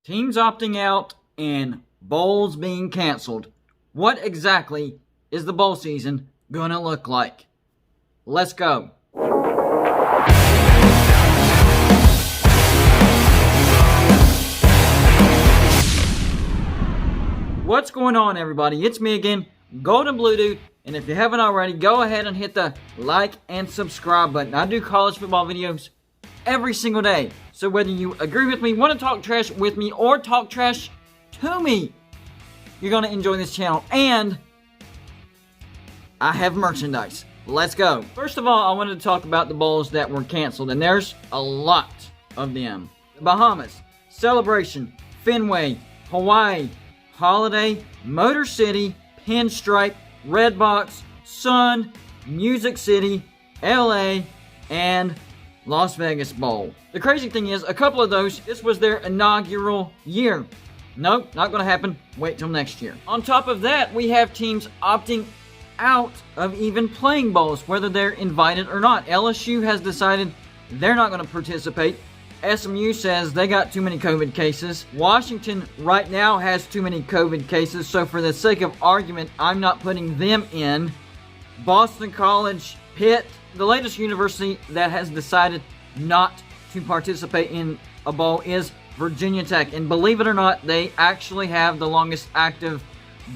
Teams opting out and bowls being canceled. What exactly is the bowl season gonna look like? Let's go. What's going on, everybody? It's me again, Golden Blue Dude, and if you haven't already, go ahead and hit the like and subscribe button. I do college football videos every single day, so whether you agree with me, want to talk trash with me, or talk trash to me, you're going to enjoy this channel. And I have merchandise. Let's go. First of all, I wanted to talk about the bowls that were canceled, and there's a lot of them. Bahamas, Celebration, Fenway, Hawaii, Holiday, Motor City, Pinstripe, Redbox, Sun, Music City, LA, and Las Vegas Bowl. The crazy thing is, a couple of those, this was their inaugural year. Nope, not going to happen. Wait till next year. On top of that, we have teams opting out of even playing bowls, whether they're invited or not. LSU has decided they're not going to participate. SMU says they got too many COVID cases. Washington right now has too many COVID cases, so for the sake of argument, I'm not putting them in. Boston College, Pitt, the latest university that has decided not to participate in a bowl is Virginia Tech. And believe it or not, they actually have the longest active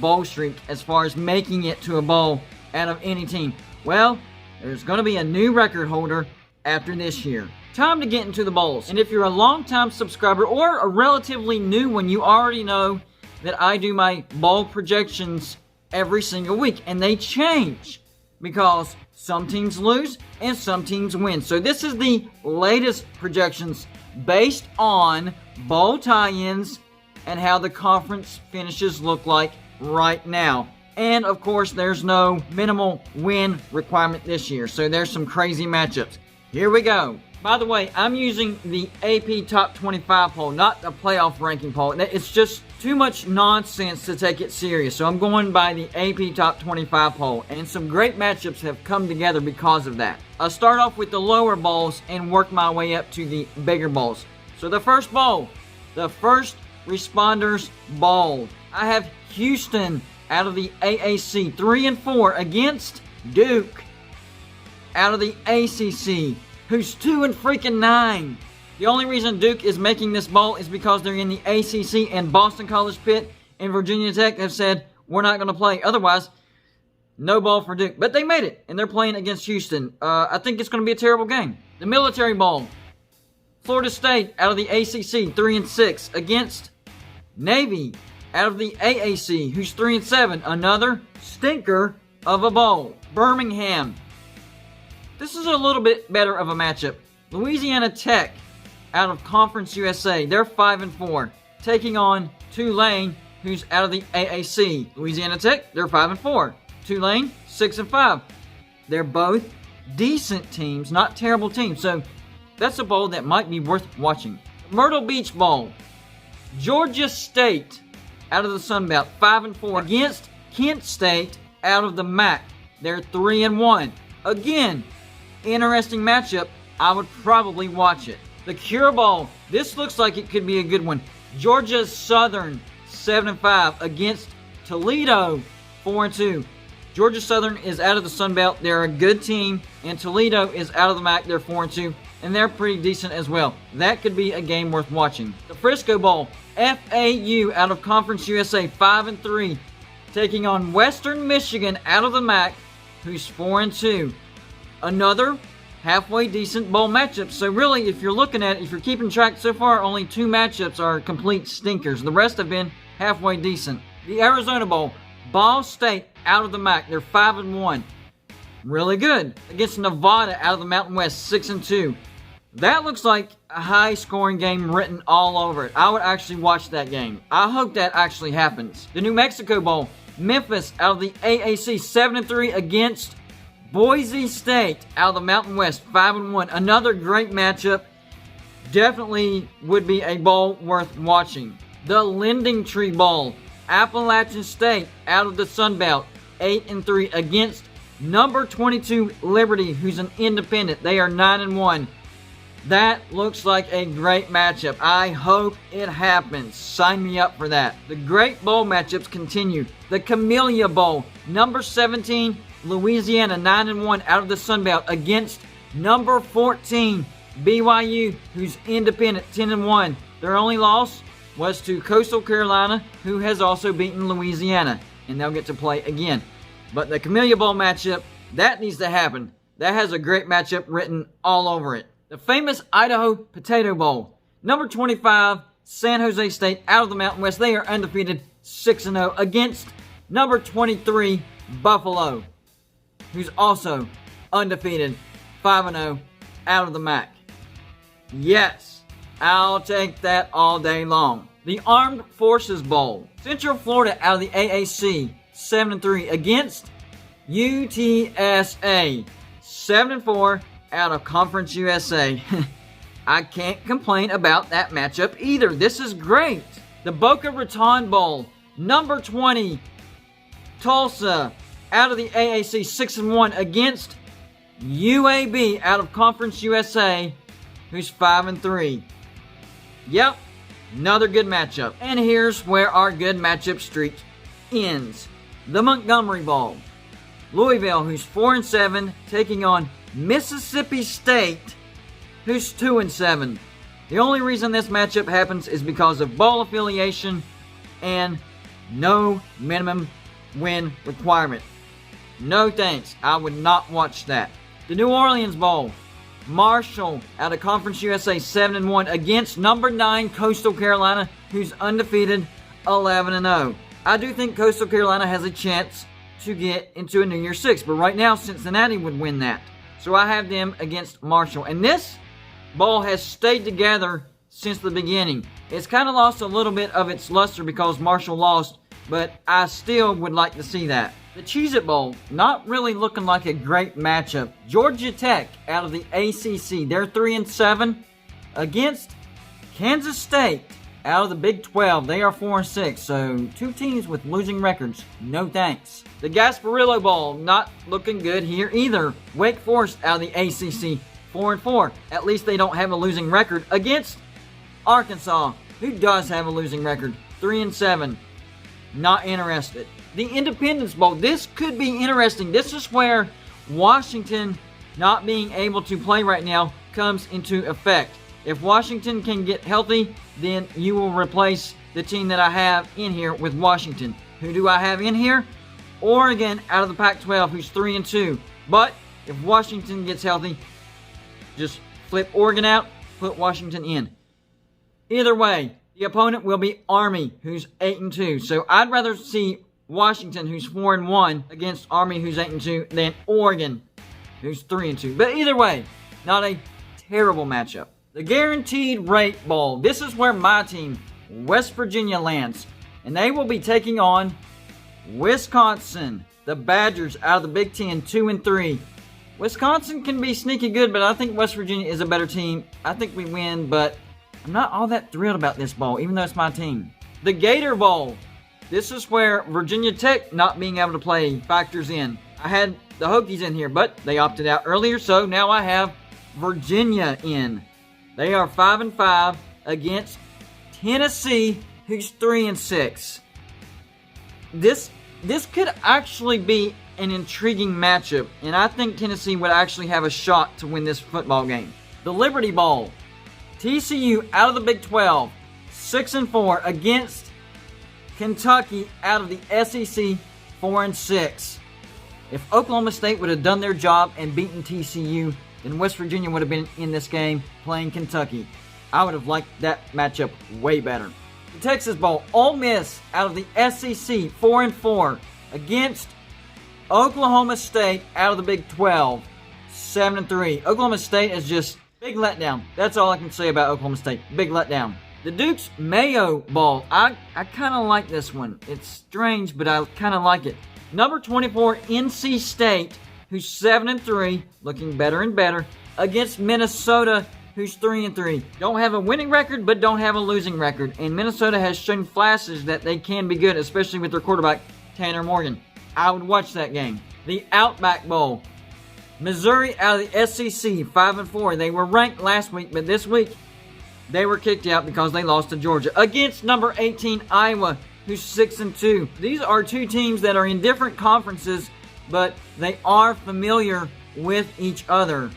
bowl streak as far as making it to a bowl out of any team. Well, there's going to be a new record holder after this year. Time to get into the bowls. And if you're a long-time subscriber or a relatively new one, you already know that I do my bowl projections every single week. And they change because some teams lose and some teams win. So this is the latest projections based on bowl tie-ins and how the conference finishes look like right now. And of course, there's no minimal win requirement this year. So there's some crazy matchups. Here we go. By the way, I'm using the AP Top 25 poll, not the playoff ranking poll. It's just too much nonsense to take it serious. So I'm going by the AP Top 25 poll. And some great matchups have come together because of that. I'll start off with the lower bowls and work my way up to the bigger bowls. So the first bowl, the First Responders Bowl. I have Houston out of the AAC 3-4 against Duke out of the ACC, who's 2-9. The only reason Duke is making this bowl is because they're in the ACC, and Boston College, Pitt, and Virginia Tech have said, we're not going to play. Otherwise, no bowl for Duke. But they made it, and they're playing against Houston. I think it's going to be a terrible game. The Military Bowl. Florida State out of the ACC, 3-6, against Navy out of the AAC, who's 3-7. Another stinker of a bowl. Birmingham. This is a little bit better of a matchup. Louisiana Tech out of Conference USA. They're 5-4. Taking on Tulane, who's out of the AAC. Louisiana Tech, they're 5-4. Tulane, 6-5. They're both decent teams, not terrible teams. So that's a bowl that might be worth watching. Myrtle Beach Bowl. Georgia State out of the Sun Belt, 5-4 against Kent State out of the MAC. They're 3-1. Again, interesting matchup. I would probably watch it. The Cure Bowl. This looks like it could be a good one. Georgia Southern, 7-5 against Toledo, 4-2. Georgia Southern is out of the Sun Belt. They're a good team. And Toledo is out of the MAC. They're 4-2. And they're pretty decent as well. That could be a game worth watching. The Frisco Bowl. FAU out of Conference USA, 5-3. Taking on Western Michigan out of the MAC, who's 4-2. Another halfway decent bowl matchup. So really, if you're looking at it, if you're keeping track, so far only 2 matchups are complete stinkers. The rest have been halfway decent. The Arizona Bowl. Ball State out of the MAC. They're 5-1. Really good. Against Nevada out of the Mountain West, 6-2. That looks like a high-scoring game written all over it. I would actually watch that game. I hope that actually happens. The New Mexico Bowl. Memphis out of the AAC, 7-3 against Boise State out of the Mountain West, 5-1. Another great matchup. Definitely would be a bowl worth watching. The Lending Tree Bowl. Appalachian State out of the Sun Belt, 8-3 against number 22 Liberty, who's an independent. They are 9-1. That looks like a great matchup. I hope it happens. Sign me up for that. The great bowl matchups continue. The Camellia Bowl, number 17, Louisiana 9-1 out of the Sun Belt against number 14, BYU, who's independent 10-1. Their only loss was to Coastal Carolina, who has also beaten Louisiana, and they'll get to play again. But the Camellia Bowl matchup, that needs to happen. That has a great matchup written all over it. The famous Idaho Potato Bowl. Number 25, San Jose State out of the Mountain West. They are undefeated 6-0 against number 23, Buffalo, who's also undefeated 5-0 out of the MAC. Yes, I'll take that all day long. The Armed Forces Bowl. Central Florida out of the AAC 7-3 against UTSA 7-4 out of Conference USA. I can't complain about that matchup either. This is great. The Boca Raton Bowl, number 20, Tulsa out of the AAC 6-1 against UAB out of Conference USA, who's 5-3. Yep, another good matchup. And here's where our good matchup streak ends. The Montgomery Bowl. Louisville, who's 4-7, taking on Mississippi State, who's 2-7. The only reason this matchup happens is because of bowl affiliation and no minimum win requirement. No thanks. I would not watch that. The New Orleans Bowl. Marshall out of Conference USA 7-1 against number 9 Coastal Carolina, who's undefeated 11-0. I do think Coastal Carolina has a chance to get into a New Year's Six, but right now Cincinnati would win that. So I have them against Marshall. And this bowl has stayed together since the beginning. It's kind of lost a little bit of its luster because Marshall lost, but I still would like to see that. The Cheez-It Bowl, not really looking like a great matchup. Georgia Tech out of the ACC, they're 3-7 against Kansas State out of the Big 12. They are 4-6, so two teams with losing records. No thanks. The Gasparillo Bowl, not looking good here either. Wake Forest out of the ACC, 4-4. At least they don't have a losing record against Arkansas, who does have a losing record, 3-7. Not interested. The Independence Bowl, this could be interesting. This is where Washington not being able to play right now comes into effect. If Washington can get healthy, then you will replace the team that I have in here with Washington. Who do I have in here? Oregon out of the Pac-12, who's 3-2. But if Washington gets healthy, just flip Oregon out, put Washington in. Either way, the opponent will be Army, who's 8-2. So I'd rather see Washington, who's 4-1, against Army, who's 8-2, than Oregon, who's 3-2. But either way, not a terrible matchup. The Guaranteed Rate Bowl. This is where my team, West Virginia, lands. And they will be taking on Wisconsin. The Badgers out of the Big Ten, 2-3. Wisconsin can be sneaky good, but I think West Virginia is a better team. I think we win, but I'm not all that thrilled about this bowl, even though it's my team. The Gator Bowl. This is where Virginia Tech not being able to play factors in. I had the Hokies in here, but they opted out earlier, so now I have Virginia in. They are 5-5 against Tennessee, who's 3-6. This could actually be an intriguing matchup, and I think Tennessee would actually have a shot to win this football game. The Liberty Bowl. TCU out of the Big 12, 6-4 against Kentucky out of the SEC, 4-6. If Oklahoma State would have done their job and beaten TCU, then West Virginia would have been in this game playing Kentucky. I would have liked that matchup way better. The Texas Bowl, Ole Miss out of the SEC, 4-4 against Oklahoma State out of the Big 12, 7-3. Oklahoma State is just big letdown. That's all I can say about Oklahoma State. Big letdown. The Duke's Mayo Bowl. I kind of like this one. It's strange, but I kind of like it. Number 24, NC State, who's 7-3, looking better and better, against Minnesota, who's 3-3. Don't have a winning record, but don't have a losing record. And Minnesota has shown flashes that they can be good, especially with their quarterback, Tanner Morgan. I would watch that game. The Outback Bowl. Missouri out of the SEC, 5-4. They were ranked last week, but this week they were kicked out because they lost to Georgia. Against number 18, Iowa, who's 6-2. These are two teams that are in different conferences, but they are familiar with each other.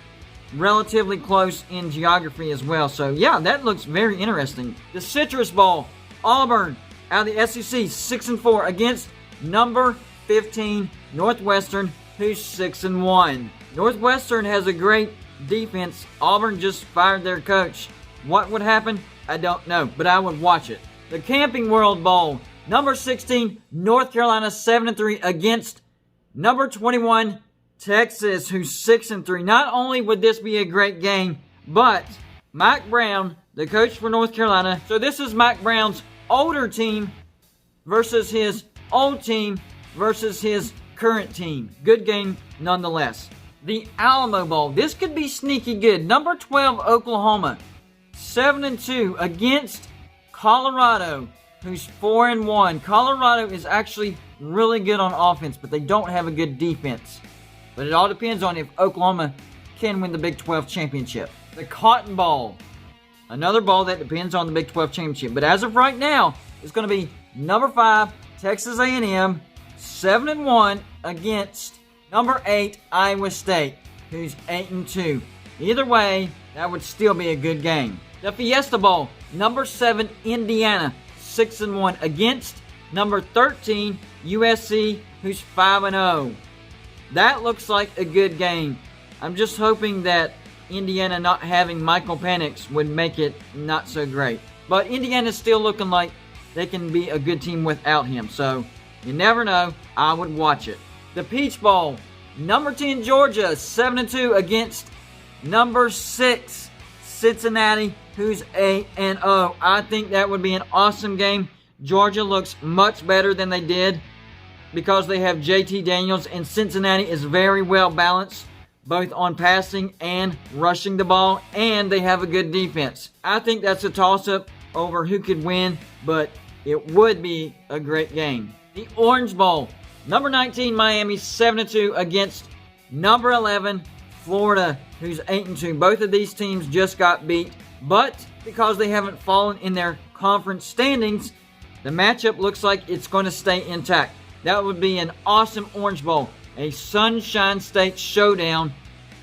Relatively close in geography as well. So, yeah, that looks very interesting. The Citrus Bowl, Auburn out of the SEC, 6-4 against number 15, Northwestern, who's 6-1. Northwestern has a great defense. Auburn just fired their coach. What would happen? I don't know, but I would watch it. The Camping World Bowl, number 16, North Carolina, 7-3 against number 21, Texas, who's 6-3. Not only would this be a great game, but Mike Brown, the coach for North Carolina. So this is Mike Brown's older team versus his old team versus his current team. Good game nonetheless. The Alamo Bowl. This could be sneaky good. Number 12, Oklahoma, 7-2 against Colorado, who's 4-1. Colorado is actually really good on offense, but they don't have a good defense. But it all depends on if Oklahoma can win the Big 12 championship. The Cotton Bowl. Another bowl that depends on the Big 12 championship. But as of right now, it's going to be number 5, Texas A&M, 7-1 against number 8, Iowa State, who's 8-2. Either way, that would still be a good game. The Fiesta Bowl, number 7, Indiana, 6-1 against number 13, USC, who's 5-0. That looks like a good game. I'm just hoping that Indiana not having Michael Penix would make it not so great. But Indiana's still looking like they can be a good team without him. So, you never know. I would watch it. The Peach Bowl, number 10, Georgia, 7-2 against number 6, Cincinnati, who's 8-0. I think that would be an awesome game. Georgia looks much better than they did because they have JT Daniels, and Cincinnati is very well balanced, both on passing and rushing the ball, and they have a good defense. I think that's a toss-up over who could win, but it would be a great game. The Orange Bowl, number 19, Miami, 7-2 against number 11, Florida, who's 8-2. Both of these teams just got beat, but because they haven't fallen in their conference standings, the matchup looks like it's going to stay intact. That would be an awesome Orange Bowl, a Sunshine State showdown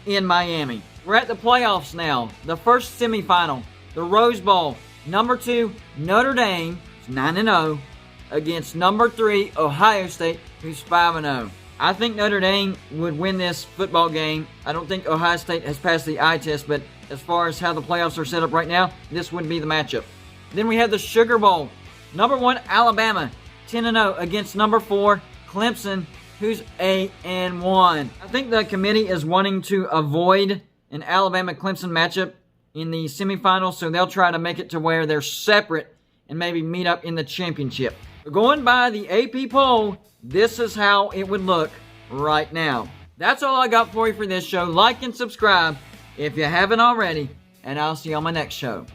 in Miami. We're at the playoffs now. The first semifinal, the Rose Bowl, number 2, Notre Dame, 9-0, against number 3, Ohio State, who's 5-0. I think Notre Dame would win this football game. I don't think Ohio State has passed the eye test, but as far as how the playoffs are set up right now, this would be the matchup. Then we have the Sugar Bowl. Number 1, Alabama, 10-0 against number 4, Clemson, who's 8-1. I think the committee is wanting to avoid an Alabama-Clemson matchup in the semifinals, so they'll try to make it to where they're separate and maybe meet up in the championship. But going by the AP poll, this is how it would look right now. That's all I got for you for this show. Like and subscribe if you haven't already, and I'll see you on my next show.